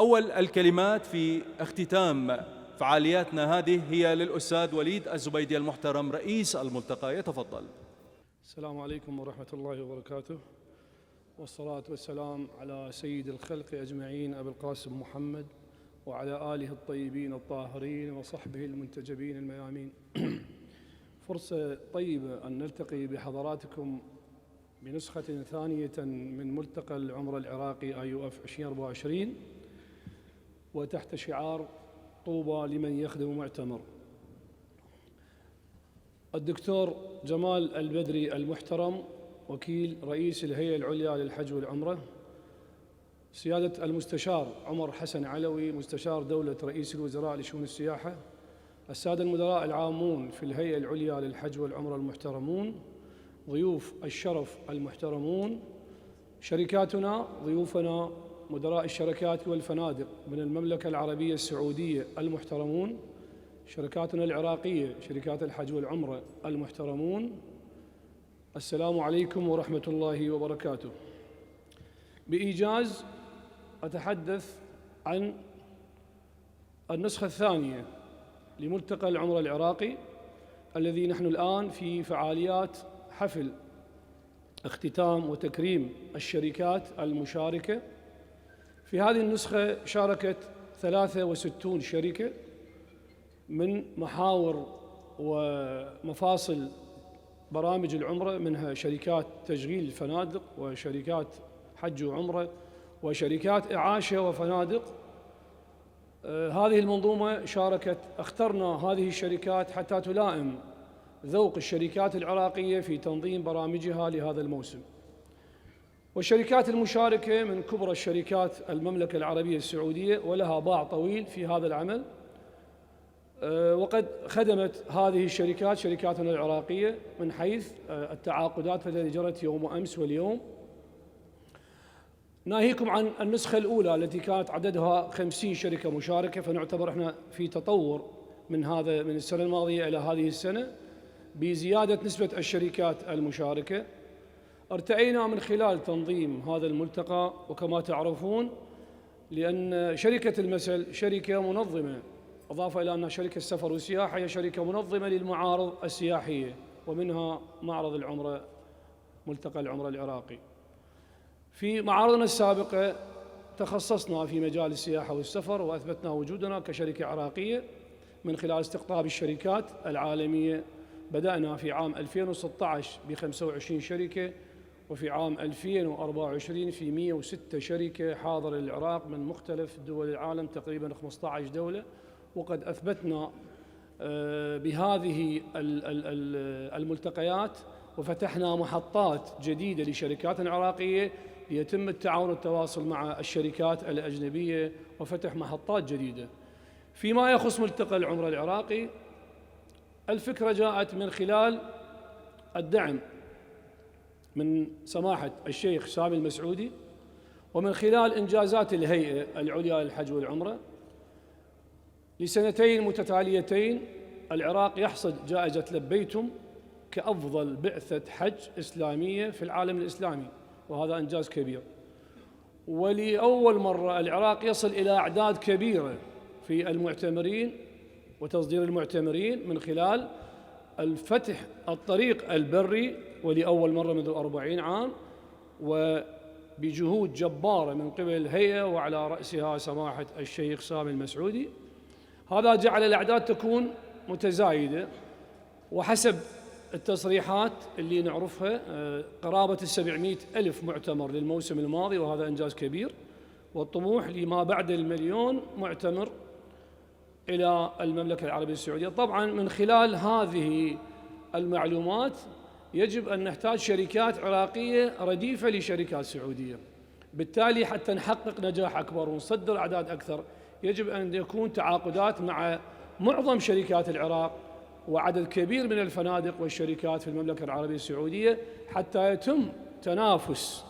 أول الكلمات في اختتام فعالياتنا هذه هي للأستاذ وليد الزبيدي المحترم رئيس الملتقى، يتفضل. السلام عليكم ورحمة الله وبركاته، والصلاة والسلام على سيد الخلق أجمعين أبي القاسم محمد وعلى آله الطيبين الطاهرين وصحبه المنتجبين الميامين. فرصة طيبة أن نلتقي بحضراتكم بنسخة ثانية من ملتقى العمرة العراقي IUF 2024 وتحت شعار طوبى لمن يخدم معتمر. الدكتور جمال البدري المحترم وكيل رئيس الهيئة العليا للحج والعمرة، سيادة المستشار عمر حسن علوي مستشار دولة رئيس الوزراء لشؤون السياحة، السادة المدراء العامون في الهيئة العليا للحج والعمرة المحترمون، ضيوف الشرف المحترمون، شركاتنا ضيوفنا مدراء الشركات والفنادق من المملكة العربية السعودية المحترمون، شركاتنا العراقية شركات الحج والعمرة المحترمون، السلام عليكم ورحمة الله وبركاته. بإيجاز أتحدث عن النسخة الثانية لملتقى العمرة العراقي الذي نحن الآن في فعاليات حفل اختتام وتكريم الشركات المشاركة. في هذه النسخة شاركت 63 شركة من محاور ومفاصل برامج العمرة، منها شركات تشغيل الفنادق وشركات حج وعمرة وشركات إعاشة وفنادق. هذه المنظومة اخترنا هذه الشركات حتى تلائم ذوق الشركات العراقية في تنظيم برامجها لهذا الموسم. والشركات المشاركة من كبرى الشركات المملكة العربية السعودية ولها باع طويل في هذا العمل، وقد خدمت هذه الشركات شركاتنا العراقية من حيث التعاقدات التي جرت يوم أمس واليوم. ناهيكم عن النسخة الأولى التي كانت عددها 50 شركة مشاركة، فنعتبر احنا في تطور من السنة الماضية إلى هذه السنة بزيادة نسبة الشركات المشاركة. ارتأينا من خلال تنظيم هذا الملتقى، وكما تعرفون لأن شركة المسل شركة منظمة، إضافة إلى أنها شركة سفر وسياحة، هي شركة منظمة للمعارض السياحية ومنها معرض العمرة ملتقى العمرة العراقي. في معارضنا السابقة تخصصنا في مجال السياحة والسفر وأثبتنا وجودنا كشركة عراقية من خلال استقطاب الشركات العالمية. بدأنا في عام 2016 ب 25 شركة، وفي عام 2024 في 106 شركة حاضر العراق من مختلف دول العالم، تقريبا 15 دولة. وقد أثبتنا بهذه الملتقيات وفتحنا محطات جديدة لشركاتنا العراقية ليتم التعاون والتواصل مع الشركات الأجنبية وفتح محطات جديدة. فيما يخص ملتقى العمرة العراقي، الفكرة جاءت من خلال الدعم من سماحة الشيخ سامي المسعودي، ومن خلال إنجازات الهيئة العليا للحج والعمرة. لسنتين متتاليتين العراق يحصد جائزة لبيتم كأفضل بعثة حج إسلامية في العالم الإسلامي، وهذا إنجاز كبير. ولأول مرة العراق يصل إلى أعداد كبيرة في المعتمرين وتصدير المعتمرين من خلال الفتح الطريق البري، ولأول مرة منذ 40 عام، وبجهود جبارة من قبل الهيئة وعلى رأسها سماحة الشيخ سامي المسعودي. هذا جعل الأعداد تكون متزايدة، وحسب التصريحات اللي نعرفها قرابة 700 ألف معتمر للموسم الماضي، وهذا إنجاز كبير. والطموح لما بعد 1,000,000 معتمر إلى المملكة العربية السعودية. طبعا من خلال هذه المعلومات يجب أن نحتاج شركات عراقية رديفة لشركات سعودية، بالتالي حتى نحقق نجاح أكبر ونصدر أعداد أكثر يجب أن يكون تعاقدات مع معظم شركات العراق وعدد كبير من الفنادق والشركات في المملكة العربية السعودية، حتى يتم تنافس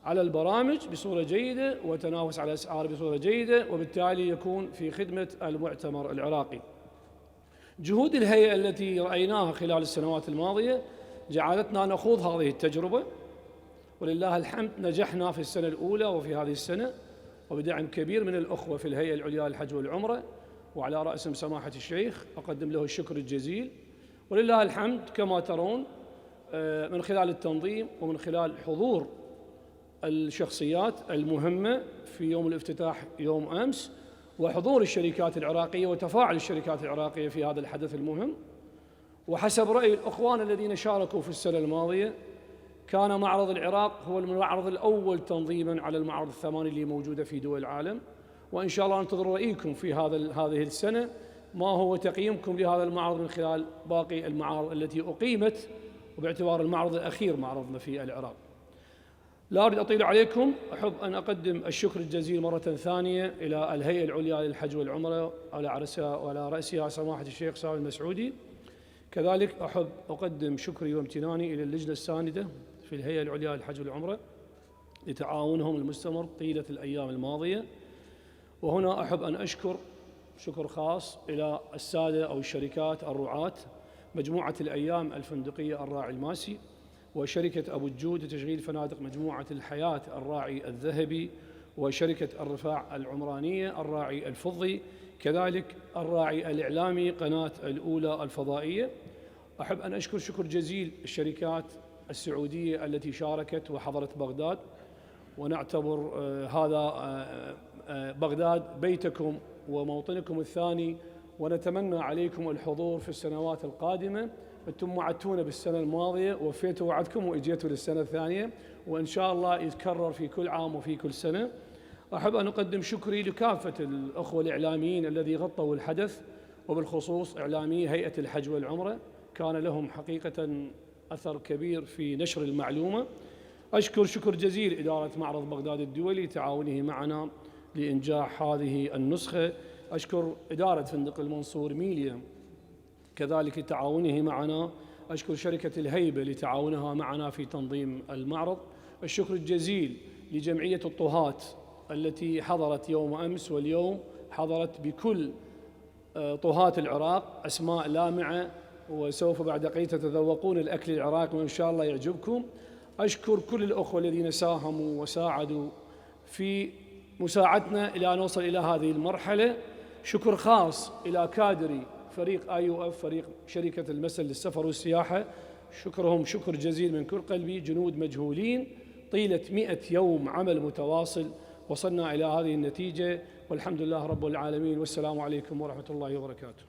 على البرامج بصورة جيدة وتنافس على الأسعار بصورة جيدة، وبالتالي يكون في خدمة المعتمر العراقي. جهود الهيئة التي رأيناها خلال السنوات الماضية جعلتنا نخوض هذه التجربة، ولله الحمد نجحنا في السنة الأولى وفي هذه السنة وبدعم كبير من الأخوة في الهيئة العليا للحج والعمرة، وعلى رأسهم سماحة الشيخ أقدم له الشكر الجزيل. ولله الحمد كما ترون من خلال التنظيم ومن خلال حضور الشخصيات المهمة في يوم الافتتاح يوم أمس، وحضور الشركات العراقية وتفاعل الشركات العراقية في هذا الحدث المهم. وحسب رأي الأخوان الذين شاركوا في السنة الماضية، كان معرض العراق هو المعرض الأول تنظيماً على المعارض الثمانية اللي موجودة في دول العالم. وإن شاء الله ننتظر رأيكم في هذه السنة، ما هو تقييمكم لهذا المعرض من خلال باقي المعارض التي أقيمت، وباعتبار المعرض الأخير معرضنا في العراق. لا أريد أطيل عليكم، أحب أن أقدم الشكر الجزيل مرة ثانية إلى الهيئة العليا للحج والعمرة وعلى رأسها سماحة الشيخ سامي المسعودي. كذلك أحب أقدم شكري وامتناني إلى اللجنة الساندة في الهيئة العليا للحج والعمرة لتعاونهم المستمر طيلة الأيام الماضية. وهنا أحب أن أشكر شكر خاص إلى السادة أو الشركات الرعاة، مجموعة الأيام الفندقية الراعي الماسي، وشركة أبو الجود لتشغيل فنادق مجموعة الحياة الراعي الذهبي، وشركة الرفاع العمرانية الراعي الفضي، كذلك الراعي الإعلامي قناة الأولى الفضائية. أحب أن أشكر شكر جزيل الشركات السعودية التي شاركت وحضرت بغداد، ونعتبر هذا بغداد بيتكم وموطنكم الثاني، ونتمنى عليكم الحضور في السنوات القادمة. أنتم وعدتونا بالسنة الماضية ووفيتوا وعدكم وإجيتوا للسنة الثانية، وإن شاء الله يتكرر في كل عام وفي كل سنة. أحب أن أقدم شكري لكافة الأخوة الإعلاميين الذي غطوا الحدث، وبالخصوص إعلامي هيئة الحج والعمرة، كان لهم حقيقة أثر كبير في نشر المعلومة. أشكر شكر جزيل إدارة معرض بغداد الدولي لتعاونه معنا لإنجاح هذه النسخة. أشكر إدارة فندق المنصور ميليا كذلك لتعاونه معنا. أشكر شركة الهيبة لتعاونها معنا في تنظيم المعرض. الشكر الجزيل لجمعية الطهاة التي حضرت يوم أمس واليوم، حضرت بكل طهاة العراق، أسماء لامعة، وسوف بعد قليل تتذوقون الأكل العراقي وإن شاء الله يعجبكم. أشكر كل الأخوة الذين ساهموا وساعدوا في مساعدتنا إلى أن نوصل إلى هذه المرحلة. شكر خاص إلى كادري فريق IOF، فريق شركة المسل للسفر والسياحة، شكرهم شكر جزيل من كل قلبي. جنود مجهولين طيلة 100 يوم عمل متواصل وصلنا إلى هذه النتيجة، والحمد لله رب العالمين. والسلام عليكم ورحمة الله وبركاته.